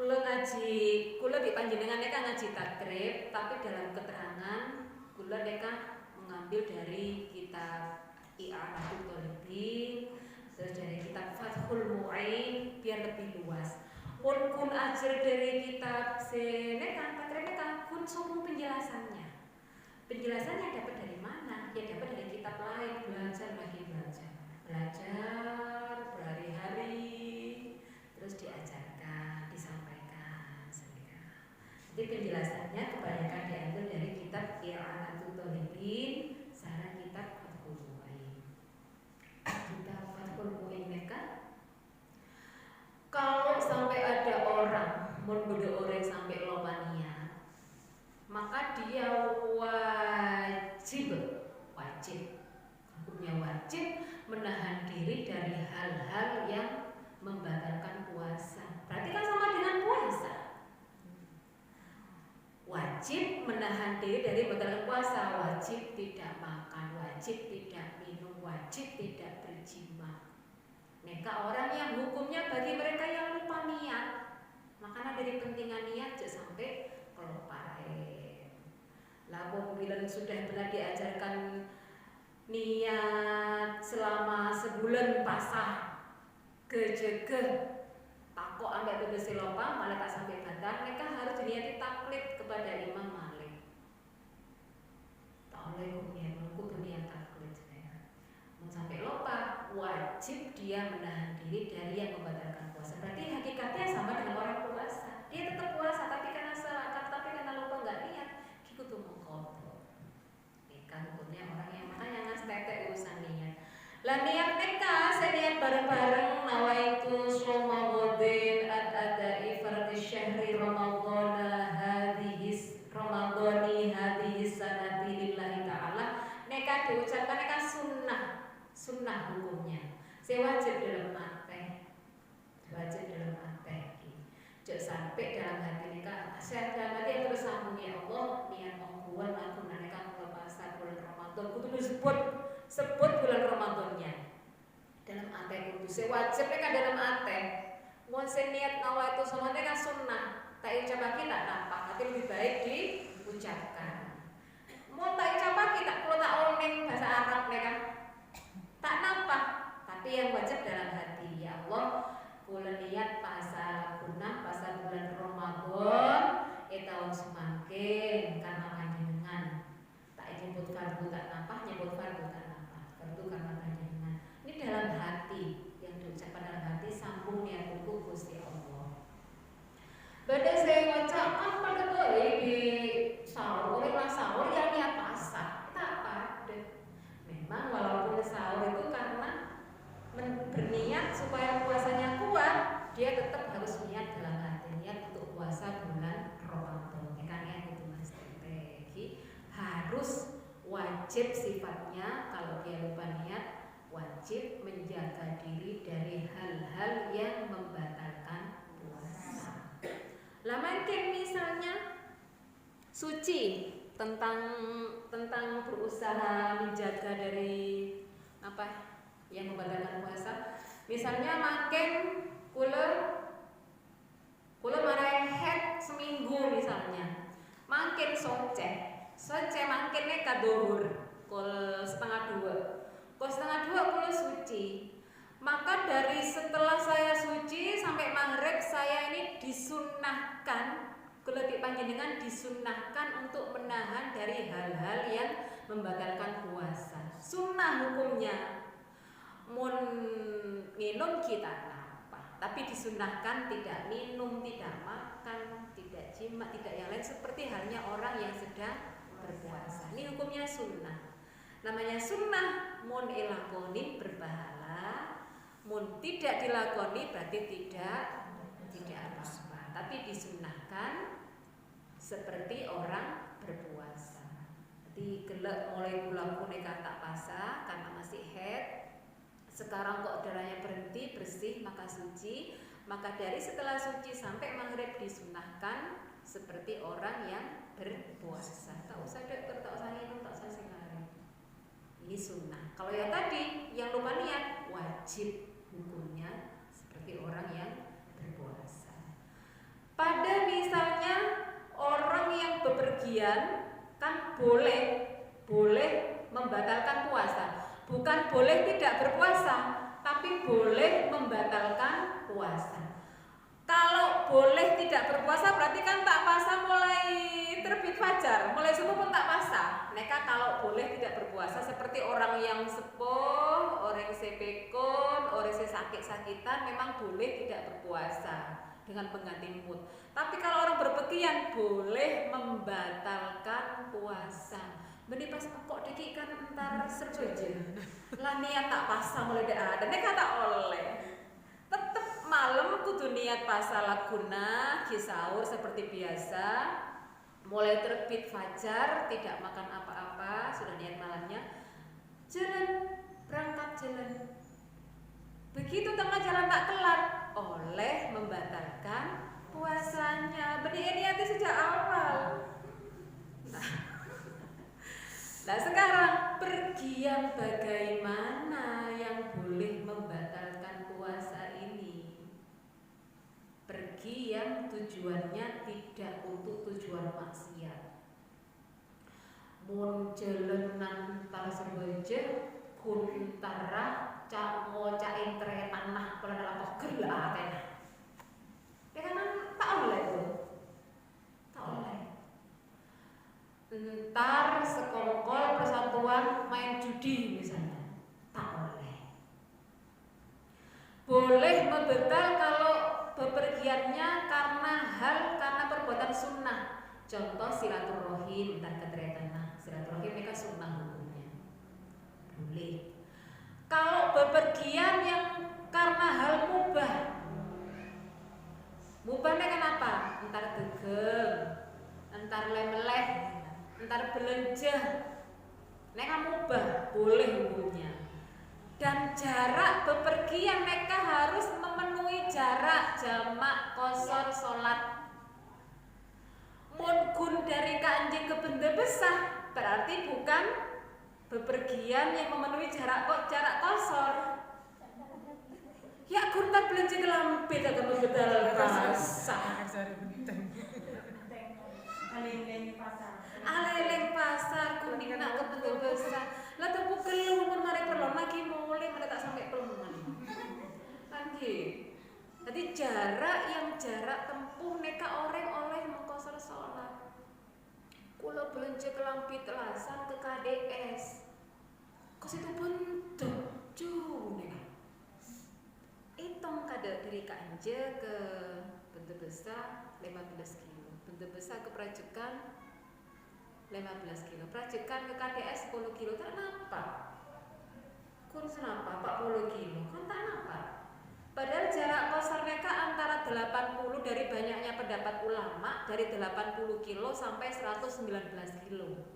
kula di panjenengan neka ngaji takrib, tapi dalam keterangan kula neka mengambil dari kitab I'anatul Thalibin, terus dari kitab Fathul Mu'in biar lebih luas. Kun ajar dari kitab seneka takrib neka kun sopo penjelasannya. Penjelasannya dapat dari mana? Ya dapat dari kitab lain, belajar lagi belajar berhari-hari, terus diajarkan, disampaikan. Jadi penjelasannya kebanyakan diambil dari kitab I'anatul Thalibin, sareng kitab Fathul Mu'in. Kitab Fathul Mu'in mereka, kalau sampai ada orang membunuh orang sampai lomania, maka dia wajib hukumnya wajib menahan diri dari hal-hal yang membatalkan puasa. Berarti kan sama dengan puasa. Wajib menahan diri dari membatalkan puasa, wajib tidak makan, wajib tidak minum, wajib tidak berjima. Mereka orang yang hukumnya bagi mereka yang lupa niat, makanya dari pentingan niat jangan sampai kelupaan. Lalu bila sudah pernah diajarkan niat selama sebulan pasah gejegeh takok ambek bener lopa malah tak sampai batal, mereka harus diniati taklid kepada Imam Malik. Tak oleh kudu niat taklid saya. Mau sampai lopa wajib dia menahan diri dari yang membatalkan puasa. Berarti hakikatnya sama dengan orang puasa. Dia tetap puasa tapi karena lupa nggak niat, kudu mengkodok. Kan hukumnya orang yang makanya ngasih urusan niat. Lah niat mereka saya niat bareng-bareng nawaitu shoma ghadin ad-adai fardhi syahri ramadhana hadhis sanati lillahi ta'ala. Mereka diucapkan mereka sunnah hukumnya. Saya wajib dalam hati. Jangan sampai dalam hati mereka saya dalam hati terus sambung ya Allah niat mengkuat aku mereka puasa bulan Ramadan kudu sebut bulan Ramadannya dalam hati kudu saya wajib mereka dalam hati mau saya niat nawa itu sama mereka sunnah tak ucap kita nampak tapi lebih baik diucapkan mau tak ucap kita kalau tak omeng bahasa Arab mereka tak nampak tapi yang wajib dalam hati ya Allah kula niat pasal bulan Ramadan tahun semakin karena panjenengan tak nyebut fardu tak nampak nyebut fardu tak nampak fardu karena panjenengan ini dalam hati yang diucapkan dalam hati sambung niat buku Gusti Allah. Badai saya baca pada boleh di sahur ya niat pasar tak apa memang walaupun sahur itu karena berniat supaya puasanya kuat, dia tetap harus niat dalam hati niat untuk puasa bulan Ramadan. Kan ya itu Mas Tegi harus wajib sifatnya kalau dia lupa niat wajib menjaga diri dari hal-hal yang membatalkan puasa. Lah mungkin misalnya suci tentang berusaha menjaga dari apa yang membatalkan puasa. Misalnya makin kula marahin head seminggu misalnya. Makin soce makin neka dohur kul setengah dua kula suci. Maka dari setelah saya suci sampai maghrib saya ini disunnahkan kula di panjenengan disunnahkan untuk menahan dari hal-hal yang membatalkan puasa. Sunnah hukumnya mun minum kita apa tapi disunahkan tidak minum, tidak makan, tidak jima, tidak yang lain seperti halnya orang yang sedang berpuasa. Ini hukumnya sunnah. Namanya sunnah mun ilakoni berpahala, mun tidak dilakoni berarti tidak apa-apa. Tapi disunahkan seperti orang berpuasa. Jadi gelek mulai bulan neka tak puasa karena masih head. Sekarang kok darahnya berhenti bersih maka suci, maka dari setelah suci sampai maghrib disunahkan seperti orang yang berpuasa. Tak usah dokter, tak usah minum, tak usah sinari. Ini sunnah. Kalau yang tadi yang lupa niat wajib hukumnya seperti orang yang berpuasa. Pada misalnya orang yang bepergian kan boleh membatalkan puasa, bukan boleh tidak berpuasa, tapi boleh membatalkan puasa. Kalau boleh tidak berpuasa berarti kan tak puasa mulai terbit fajar, mulai subuh pun tak puasa. Mereka kalau boleh tidak berpuasa seperti orang yang sepuh, orang yang sepekon, orang yang sakit-sakitan memang boleh tidak berpuasa dengan pengganti mood. Tapi kalau orang berpergian boleh membatalkan puasa. Beni pas kok diki kan entar serjoje. Lah niat tak puasa mulai ada. Nek tak oleh. Tetep malam kudu niat puasa laguna, sahur seperti biasa. Mulai terbit fajar tidak makan apa-apa, sudah niat malamnya. Jalan, berangkat jalan. Begitu tengah jalan tak kelar, oleh membatalkan puasanya. Beni niatnya sejak awal. Nah sekarang pergi yang bagaimana yang boleh membatalkan puasa ini? Pergi yang tujuannya tidak untuk tujuan maksiat. Mun jelenan tar sebeje kuntara cak ngocain tre tanah kalau dalam pegel atena. Ya kan tak oleh tuh. Tak oleh. Entar sekongkol persatuan main judi misalnya, tak oleh. Boleh membatal kalau bepergiannya karena perbuatan sunnah. Contoh silaturahim, entar keteriatan silaturahim mereka sunnah hukumnya. Boleh. Kalau bepergian yang karena hal mubah. Mubahnya kenapa? Entar gegem, entar lemeleh, entar belanja. Mereka mubah, boleh hukumnya. Dan jarak bepergian mereka harus memenuhi jarak jamak qashar salat. Mun dari Kanjeng ke Benda Besar berarti bukan bepergian yang memenuhi jarak qashar. Ya guntar belanja ke Lampit akan membetal pasar. Aleleng pasar kuning nak ke Benda Besar. Lah tepu kelu mun mari perlon lagi mulai mari tak sampai pelungan. Lagi. Jadi jarak tempuh neka orang oleh mengkosor sholat. Kula belanja ke Lampit Lasan ke KDS. Kos itu bentuk jauh neka. Hitung kada dari Kanje ke Benda Besar 15 kilo. Benda Besar ke Prajekan 15 kilo. Prajekan ke KDS 10 kilo. Tak napa. Kurus napa 40 kilo. Kan tak napa. Padahal jarak qashar mereka antara 80 dari banyaknya pendapat ulama dari 80 kilo sampai 119 kilo.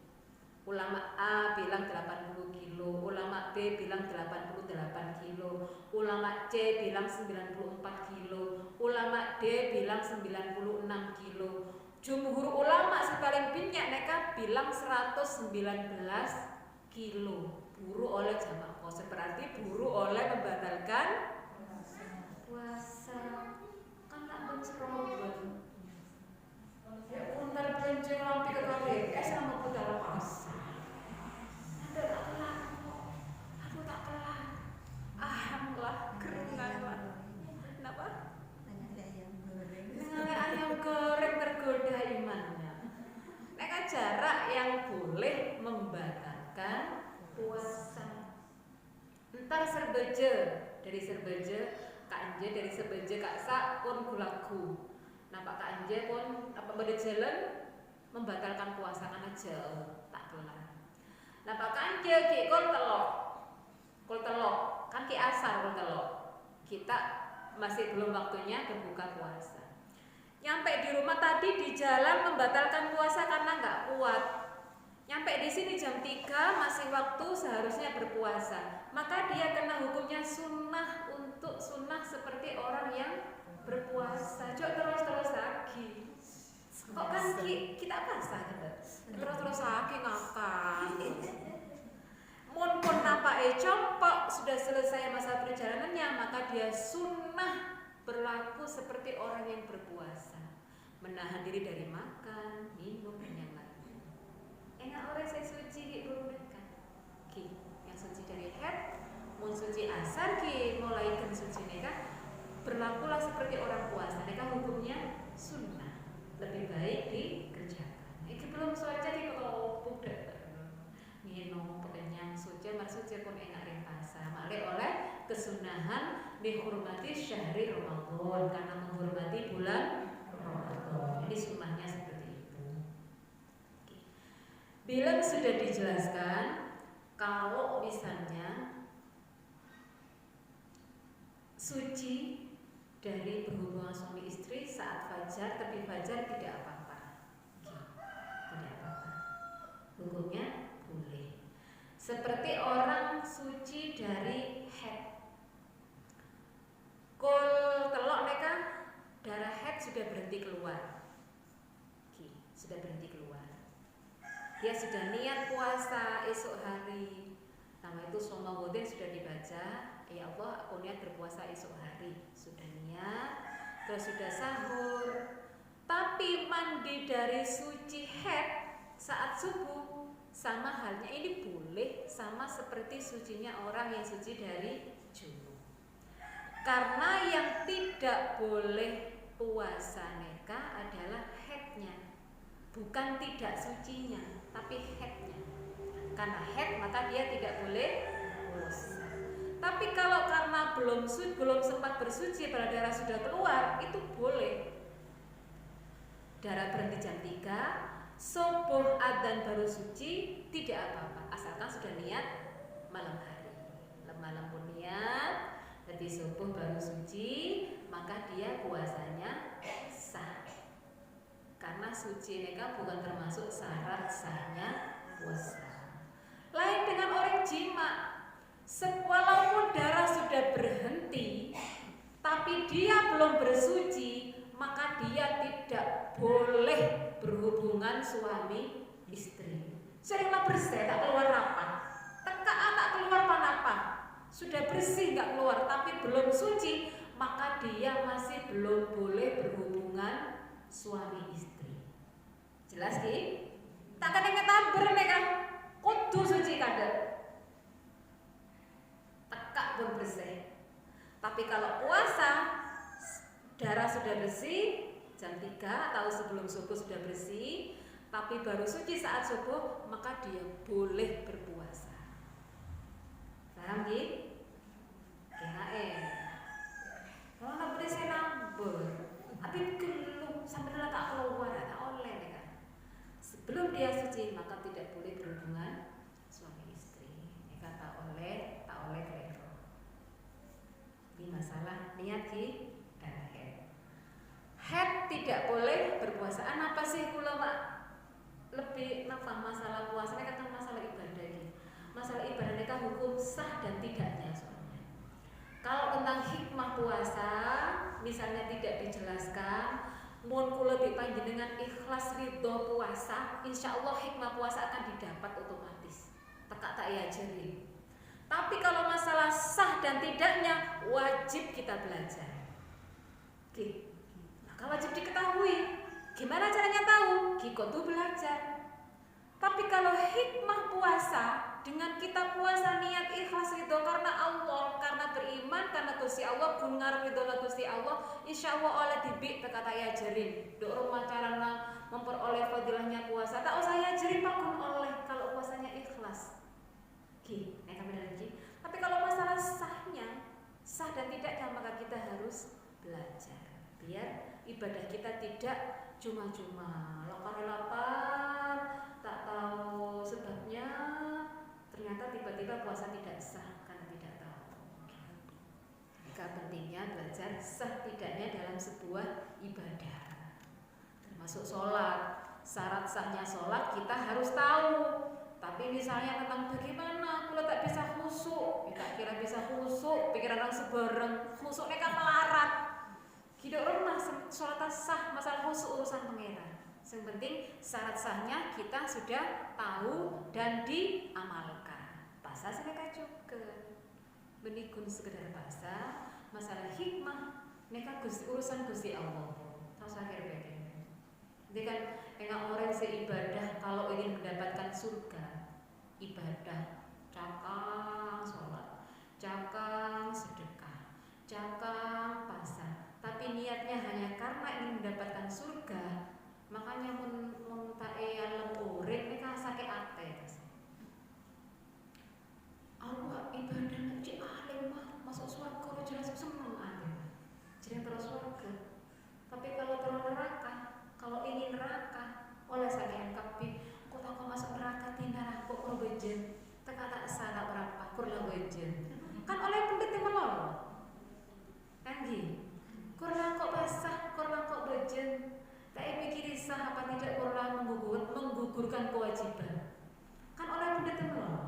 Ulama A bilang 80 kilo, ulama B bilang 88 kilo, ulama C bilang 94 kilo, ulama D bilang 96 kilo. Jumhur ulama paling banyak mereka bilang 119 kilo. Buru oleh jamak qashar berarti buru oleh membatalkan puasa. Kan tak benceroban. Ya untar benjeng lampi ke KDS sama putar pasar. Anda tak kelar kok. Aku tak kelar. Alhamdulillah kerengan lah. Kenapa? Dengan ayam goreng tergoda imannya. Mereka jarak yang boleh membatalkan puasa. Entar serbeje dari serbeje Kanje dari serbeje Kak Sak pun gulaku. Nampak Kanje pun apa pada jalan membatalkan puasa karena jauh tak kelar. Nampak Kanje ki kol telok kan ki asar kol telok. Kita masih belum waktunya berbuka puasa. Nyampe di rumah tadi di jalan membatalkan puasa karena nggak kuat. Nyampe di sini jam 3 masih waktu seharusnya berpuasa. Maka dia kena hukumnya sunnah untuk sunnah seperti orang yang berpuasa. Cok terus lagi. Kok kan kita puasa gitu. Terus lagi ngakak. Mun pun napake compok sudah selesai masa perjalanannya maka dia sunnah berlaku seperti orang yang berpuasa. menahan diri dari makan, minum dan yang lainnya. Enak orang saya suci ki kan? Ki, yang suci dari haid, mun suci asar ki mulai kan suci neka berlakulah seperti orang puasa. Neka hukumnya sunnah, lebih baik dikerjakan. Iki belum saja di kalau budak minum pekenyang suci, mar suci pun enak rempasa. Male oleh kesunahan dihormati syahri Ramadan karena menghormati bulan Ramadan. Jadi sunnahnya seperti itu. Bila sudah dijelaskan, kalau misalnya suci dari berhubungan suami istri saat fajar, tapi fajar tidak apa-apa. Tidak apa-apa. Hukumnya boleh. Seperti orang suci dari haid. Kul telok neka darah haid sudah berhenti keluar. Sudah berhenti keluar. Dia sudah niat puasa esok hari. Nama itu Soma Wudin sudah dibaca. Ya Allah, aku niat berpuasa esok hari. Sudah niat, terus sudah sahur. Tapi mandi dari suci haid saat subuh sama halnya ini boleh, sama seperti sucinya orang yang suci dari junub. Karena yang tidak boleh puasa neka adalah haidnya, bukan tidak sucinya, tapi haidnya. Karena haid maka dia tidak boleh puasa. Tapi kalau karena belum sempat bersuci, pada darah sudah keluar, itu boleh. Darah berhenti jam 3, subuh adzan baru suci, tidak apa-apa, asalkan sudah niat malam hari. Malam pun niat, jadi subuh baru suci, maka dia puasanya sah. Karena suci neka bukan termasuk syarat sahnya puasa. Lain dengan orang jima, walaupun darah sudah berhenti, tapi dia belum bersuci, maka dia tidak boleh berhubungan suami istri. Seringlah bersih, tak keluar apa, tekaan tak keluar apa, sudah bersih nggak keluar, tapi belum suci, maka dia masih belum boleh berhubungan suami istri. Jelas ki? Tak kena ketabur mereka, kudu suci kadang. Tekak pun bersih. Tapi kalau puasa, darah sudah bersih jam 3 atau sebelum subuh sudah bersih, tapi baru suci saat subuh, maka dia boleh berpuasa. Paham ki? Kalau nak bersih nambur, tapi gelung sampai tak keluar, tak oleh kan. Sebelum dia suci maka tidak boleh berhubungan suami istri. Mereka tak oleh keliru. Ini masalah niat ki dan haid. Haid tidak boleh berpuasa. Apa sih kula Pak? Lebih nafah masalah puasa ini kan masalah ibadah ini. Masalah ibadah ini kan hukum sah dan tidaknya soalnya. Kalau tentang hikmah puasa, misalnya tidak dijelaskan, mun kula dipanjenengan ikhlas ridho puasa, insya Allah hikmah puasa akan didapat otomatis. Tekak tak ajarin. Tapi kalau masalah sah dan tidaknya, wajib kita belajar. Oke, maka wajib diketahui. Gimana caranya tahu? Kudu belajar. Tapi kalau hikmah puasa, dengan kita puasa niat ikhlas ridho karena Allah, karena beriman, karena Gusti Allah, gungar ridho Gusti Allah, insya Allah oleh dibik berkata ajarin. Dok rumah carana memperoleh fadilahnya puasa. Tak usah ajarin Pak gun oleh kalau puasanya ikhlas. Oke, lagi. Tapi kalau masalah sahnya, sah dan tidaknya, maka kita harus belajar. Biar ibadah kita tidak cuma-cuma lapar-lapar, tak tahu sebabnya, ternyata tiba-tiba puasa tidak sah karena tidak tahu. Maka pentingnya belajar sah tidaknya dalam sebuah ibadah, termasuk sholat. Syarat sahnya sholat kita harus tahu. Tapi misalnya tentang bagaimana kalau tak bisa khusyuk, tak kira bisa khusyuk, pikiran orang sebareng, khusyuknya kan melarat. Hidup rumah sholat sah, masalah khusyuk urusan pangeran. Yang penting syarat sahnya kita sudah tahu dan diamalkan. Pasal mereka juga menikun sekedar pasal, masalah hikmah mereka urusan Gusti Allah. Tahu sakit begini. Jadi kan enggak orang seibadah kalau ingin mendapatkan surga, ibadah, cakang sholat, cakang sedekah, cakang puasa, tapi niatnya hanya karena ingin mendapatkan surga, makanya mun tae alam urip nek sakit ate. Allah ibadah nek cek alim mah masuk surga ora jelas seneng ate. Jadi terus surga. Tapi kalau terus neraka, kalau ingin neraka, oleh saking kabeh, kok tak masuk neraka tindak kok ora bejen. Tak kata salah berapa, kurang bejen. Kan oleh pendeta melolo. Kan nggih. Kurang kok basah, kurang kok bejen. Tak mikir sah apa tidak kurang menggugurkan kewajiban. Kan oleh pendeta melolo.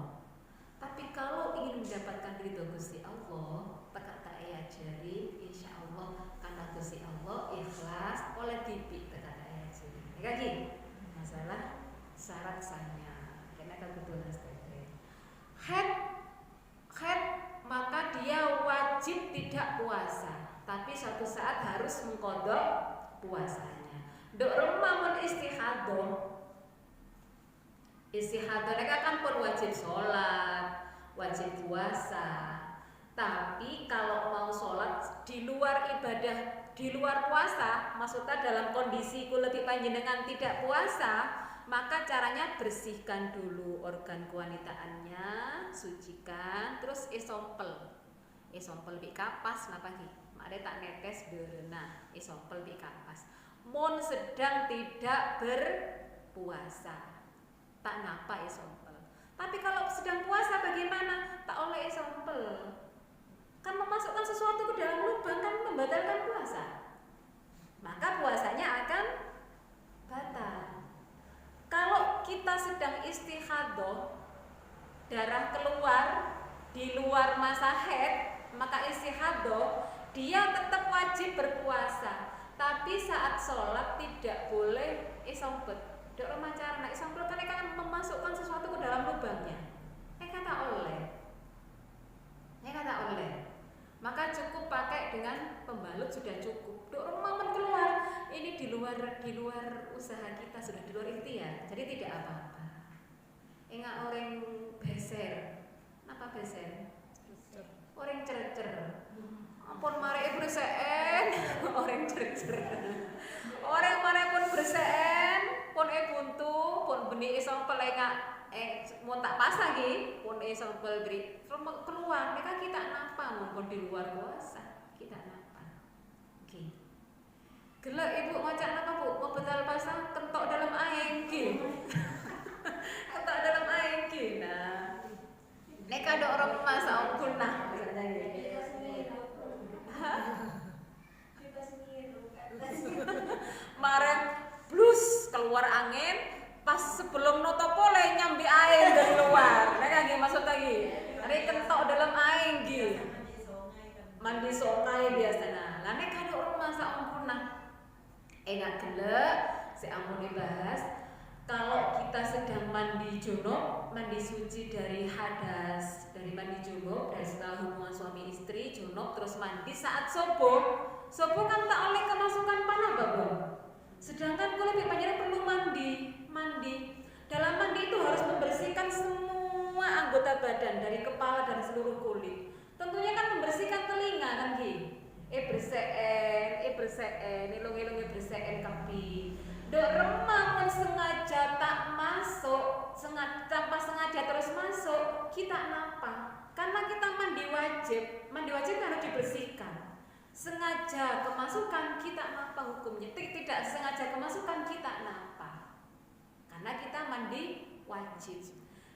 Tapi kalau ingin mendapatkan ridho Gusti Allah, tak ajari insyaallah karena Gusti Allah ikhlas oleh tipi tak ajari. Lagi masalah syarat sahnya. Karena kebutuhan head maka dia wajib tidak puasa, tapi suatu saat harus mengkodok puasanya. Dok remamun istihadoh mereka kan pun wajib sholat, wajib puasa. Tapi kalau mau sholat di luar ibadah, di luar puasa, maksudnya dalam kondisi lebih panjenengan tidak puasa, maka caranya bersihkan dulu organ kewanitaannya, sucikan, terus esompel di kapas, napa ki? Mare tak netes berenah, esompel di kapas. Mon sedang tidak berpuasa. Tak napa esompel. Tapi kalau sedang puasa bagaimana? Tak oleh esompel. Kan memasukkan sesuatu ke dalam lubang kan membatalkan puasa. Maka puasanya akan batal. Kalau kita sedang istihadoh, darah keluar di luar masa haid, maka istihadoh dia tetap wajib berpuasa. Tapi saat sholat tidak boleh esompel. Dok remacara nak sampel kan memasukkan sesuatu ke dalam lubangnya. Kata oleh. Maka cukup pakai dengan pembalut sudah cukup. Dok remaman keluar. Ini di luar usaha kita, sudah di luar ikhtiar. Jadi tidak apa-apa. Enggak orang beser. Apa beser? Orang cercer. Ampun mare berseen. Orang cercer. Orang mare pun berseen. Pun buntu, pun benih esompel mau tak pas lagi, pun esompel beri keluar, mereka kita napa pun di luar puasa, kita napa. Oke. Gelak ibu ngajak napa bu, mau betal pasang kentok dalam air, kentok dalam air, nah. Nek ada orang masa ongkul nah, misalnya Marah plus keluar angin pas sebelum notopole nyambi air dari luar. Nek lagi maksud lagi. Ini kentok dalam air gitu. Mandi sungai biasanya. Lah nek ada orang masa ompuna. Enggak gelek, si ampun dibahas. Kalau kita sedang mandi junub, mandi suci dari hadas, dari mandi junub, dari setelah hubungan suami istri, junub terus mandi saat subuh. Subuh kan tak oleh kemasukan panah babon. Sedangkan kalau panjenengan perlu mandi. Dalam mandi itu harus membersihkan semua anggota badan dari kepala dan seluruh kulit. Tentunya kan membersihkan telinga kan Ki. Berseen, ilung-ilung berseen kapi. Dok remang sengaja tak masuk, tanpa sengaja terus masuk, kita napa? Karena kita mandi wajib harus dibersihkan. Sengaja kemasukan kita napa hukumnya? Tidak sengaja kemasukan kita napa? Karena kita mandi wajib.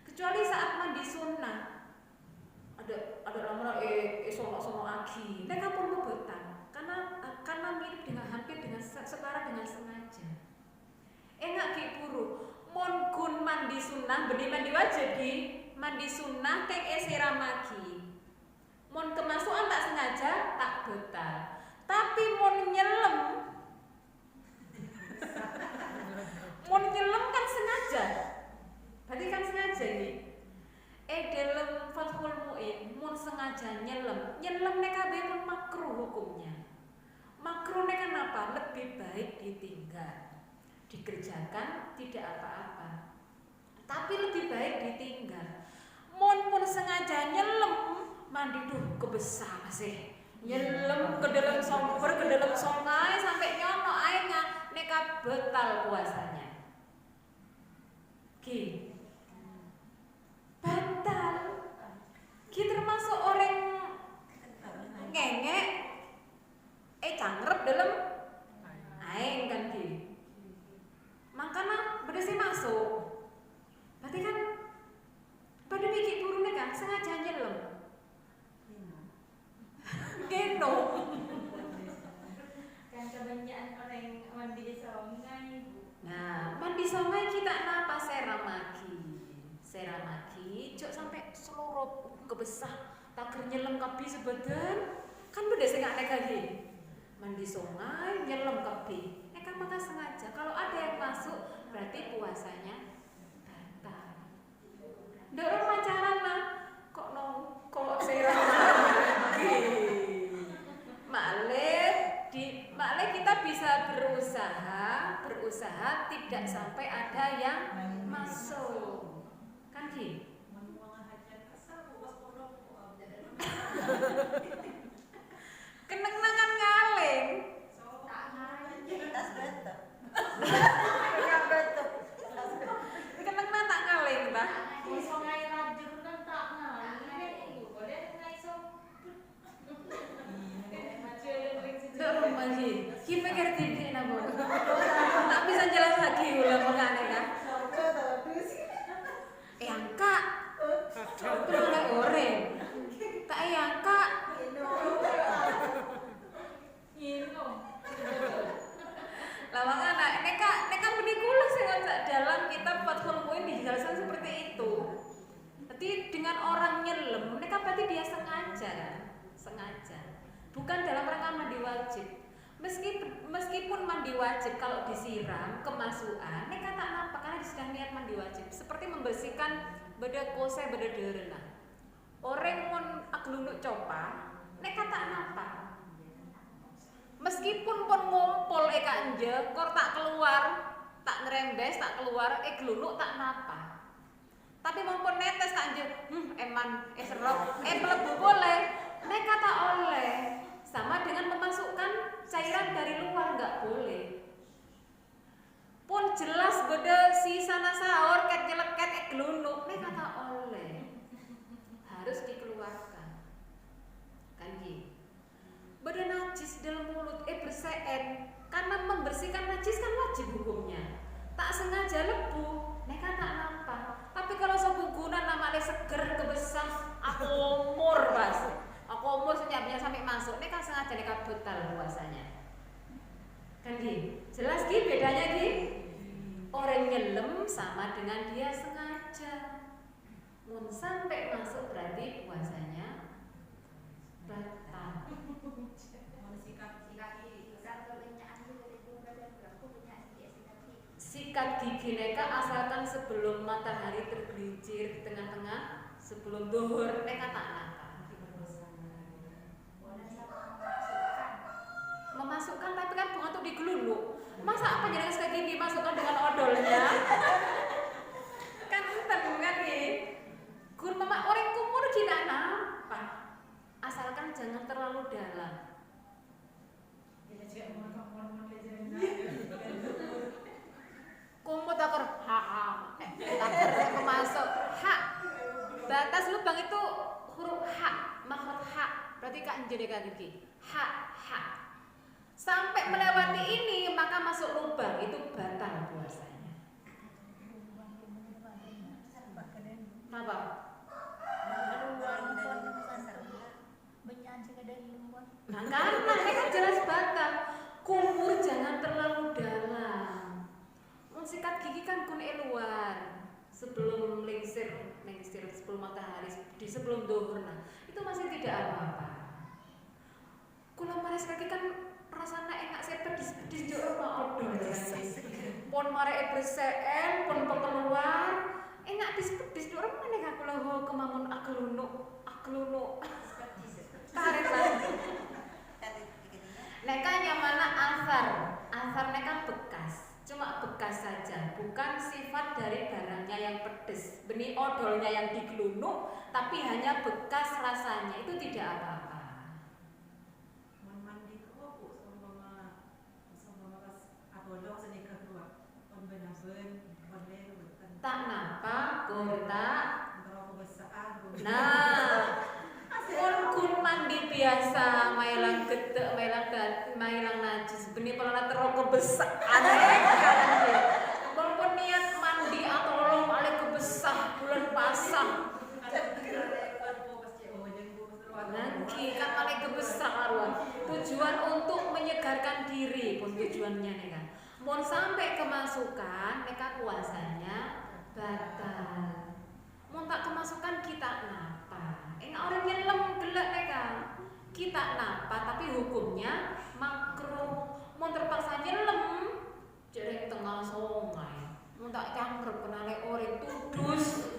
Kecuali saat mandi sunnah, ada lama sono aki. Mereka pun bebetan. Karena mirip dengan hampir dengan setara dengan sengaja. Enggak ki puru. Mon gun mandi sunnah, benih mandi wajib ki. Mandi sunnah kek esiramaki. Mon kemasukan tak sengaja tak betal. Tapi mon nyelem kan sengaja. Berarti kan sengaja ini. Dalam Fathul Mu'in mon sengaja nyelem nek kabeh pun makruh hukumnya. Makruh nek kenapa? Lebih baik ditinggal. dikerjakan tidak apa-apa, tapi lebih baik ditinggal. Mon pun sengaja nyelem mandi duh kebesar sih, nyelem ke dalam sumber, ke dalam sungai sampai nyono airnya neka betal puasanya. Ki batal. Ki termasuk orang ngengek cangrep dalam aing kan Ki. Makanya bersih masuk. Berarti kan pada mikir turunnya kan sengaja nyelam. Geno. Kan kebanyakan orang mandi di sungai. Nah, mandi sungai kita napa seramaki. Seramaki, cok sampai seluruh kebesar taker nyelam kapi sebadan. Kan beda sing aneh lagi. Mandi sungai, nyelam kapi. Kan maka sengaja. Kalau ada yang masuk, berarti puasanya batal. Dorong pacaran lah, kok seramaki. Maklum kita bisa berusaha tidak sampai ada yang masuk. Kan Ki? Keneng nangan ngaleng. Keneng nang tak ngaleng ta? Sungai Rajur kan tak ngaleng. Boleh sungai Dorong lagi. Ki pikir titik nabon. Tak bisa jelas lagi ulah mengane kan. Angka. Oleh oreng. Tak angka. Lawangan neka menikula sing ngajak dalam kitab Fathul Muin dijelaskan seperti itu. Jadi dengan orang nyelam, neka berarti dia sengaja kan? Sengaja. Bukan dalam rangka mandi wajib. Meskipun mandi wajib kalau disiram kemasukan, neka tak nampak karena sudah niat mandi wajib. Seperti membersihkan beda kose beda derena. Orang mun aglunuk copa, neka tak nampak. Meskipun pun ngumpul anje, kor tak keluar, tak ngerembes, tak keluar, glunuk tak napa. Tapi maupun netes tak anje, eman, serok, melebu boleh, mereka tak oleh. Sama dengan memasukkan cairan dari luar nggak boleh. Pun jelas beda si sana sahur, ket nyeleket, glunuk, mereka tak oleh. Harus dikeluarkan. Kan gitu. Beda najis dalam mulut berseen karena membersihkan najis kan wajib hukumnya. Tak sengaja lebu, mereka tak nampak. Tapi kalau sebugunan namanya seger kebesar, aku umur pas, aku umur senyapnya sampai masuk, mereka sengaja mereka betal puasanya. Kan Gi? Jelas Gi bedanya Gi? Orang nyelam sama dengan dia sengaja. Mun sampai masuk berarti puasanya batal. Sikat gigi neka asalkan sebelum matahari tergelincir di tengah-tengah sebelum duhur neka tak napa. Memasukkan tapi kan bunga tuh digeluluk. Masa apa jadi kayak gini dimasukkan dengan odolnya? Kan enten kan nih. Gur mama orang kumur tidak napa. Asalkan jangan terlalu dalam. Kumur takor takor kemasuk batas lubang itu huruf H, makhraj H. Berarti kak jadi kayak gini. H. Sampai melewati ini maka masuk lubang itu batal puasanya. Kenapa? Nah karena ini kan jelas batal. Kumur jangan terlalu dalam. Sikat gigi kan kun luar sebelum lengser sebelum matahari di sebelum duhur. Nah itu masih tidak apa-apa. Kalau mares kaki kan rasanya enak saya pedis di rumah odol. Pon mare berseen, pon keluar enak pedis di rumah nih aku loh kemamun aglunuk. Tarik lah. Neka nyamana asar neka bekas. Cuma bekas benih odolnya yang digelunuk, tapi hanya bekas rasanya, itu tidak apa-apa. Mandi ku Bu sama pas abolong sedekah keluar. On benaben, on lelu betan. Tak napa, gorta. Kalau kebiasaan. Nah, kun mandi biasa, mailang gedek, mailang najis, benih pelana terlalu kebesak. Walaupun niat mandi atau lo malah kebesah bulan pasang. Nanti kan malah kebesar arwah. Tujuan untuk menyegarkan diri pun tujuannya nih kan. Mau sampai kemasukan, mereka puasanya batal. Mau tak kemasukan kita napa? Orang nyelam gelak mereka. Kita napa? Tapi hukumnya makruh. Mau terpaksa nyelam, jadi tengah sungai. Mau tak cangkrep kenale orang tudus.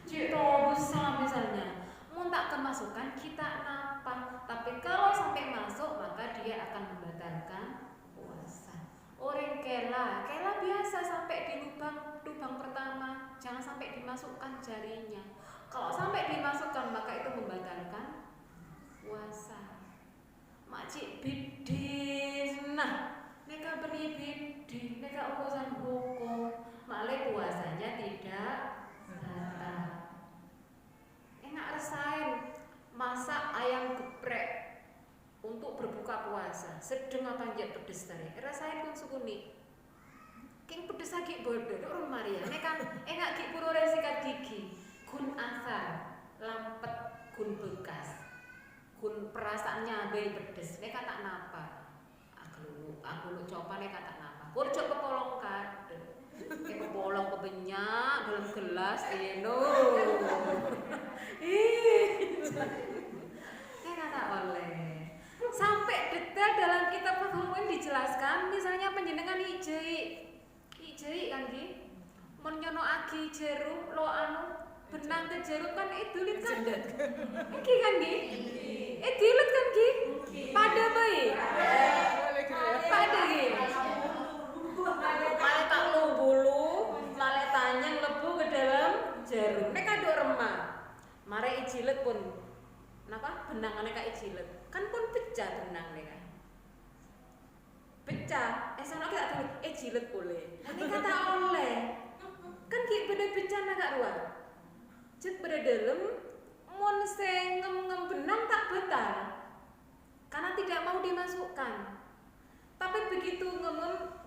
Cik besar misalnya. Mau tak kemasukan kita napa, tapi kalau sampai masuk maka dia akan membatalkan puasa. Orang kela biasa sampai di lubang pertama, jangan sampai dimasukkan jarinya. Kalau sampai dimasukkan maka itu membatalkan puasa. Makcik bidis, nah, mereka beri bidis, mereka urusan hukum, malah puasanya tidak batal. Enak resain masak ayam geprek untuk berbuka puasa. Sedeng apa njak pedes tadi. Rasain pun sukuni. King pedes lagi bodoh. Orang Maria. Nekan enak ki puro sikat gigi. Gun asar, lampet, gun bekas, gun perasaannya be pedes. Neka tak napa. Aku lu coba neka tak napa. Kurcok kepolong kade. Kepolong kebenyak dalam gelas eno. Tak oleh. Sampai detail dalam kitab Fuqaha dijelaskan, misalnya panjenengan ijei kan ki, menyono agi jerum lo anu benang ke jerum kan idulit kan, iki kan ki, idulit kan ki, pada baik, pada ki, malah tak lu bulu, malah tanyang lebu ke dalam jerum, mereka dua remah, mare ijilet pun. Napa benangannya kayak jilet kan pun pecah benangnya kan pecah sana kita tulis jilet boleh ini kata oleh kan kayak beda pecah agak luar cet beda dalam mon ngem benang tak betal karena tidak mau dimasukkan tapi begitu ngem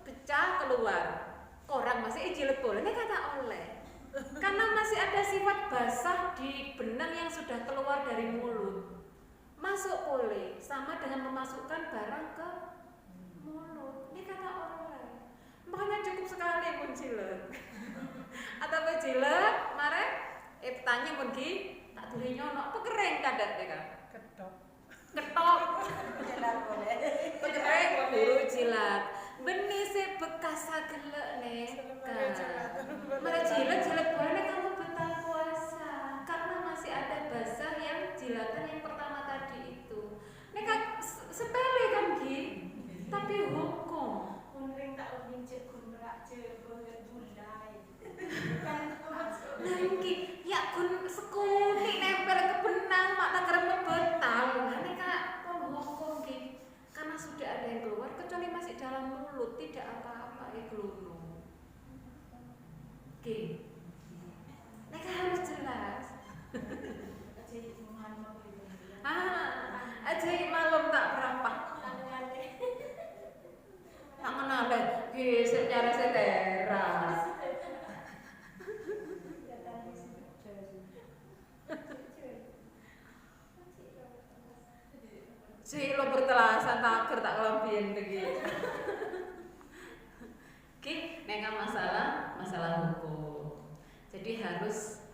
pecah keluar korang masih jilet boleh ini kata oleh karena masih ada sifat basah di benang yang sudah keluar dari mulut masuk boleh sama dengan memasukkan barang ke mulut ini kata orang makanya cukup sekali pun jilet atau jilet mare tanya pun ki tak boleh nyonok apa keren kadang deh ketok jilat boleh keren buru jilat benih se bekas sagelek nih mare jilat boleh kamu batal puasa karena masih ada basah yang jilatan yang pertama tadi itu neka sepele kan ki tapi hukum Unring tak uning cek kun berak cek boleh bulai nangki ya kun sekunik nempel ke benang mak tak kerem betal neka pun hukum ki karena sudah ada yang keluar kecuali masih dalam mulut tidak apa-apa iglunu oke neka harus jelas ajaib malam tak berapa tak kenal deh secara seteras si lo bertelasan taker tak kelabian begitu oke, neka masalah hukum jadi harus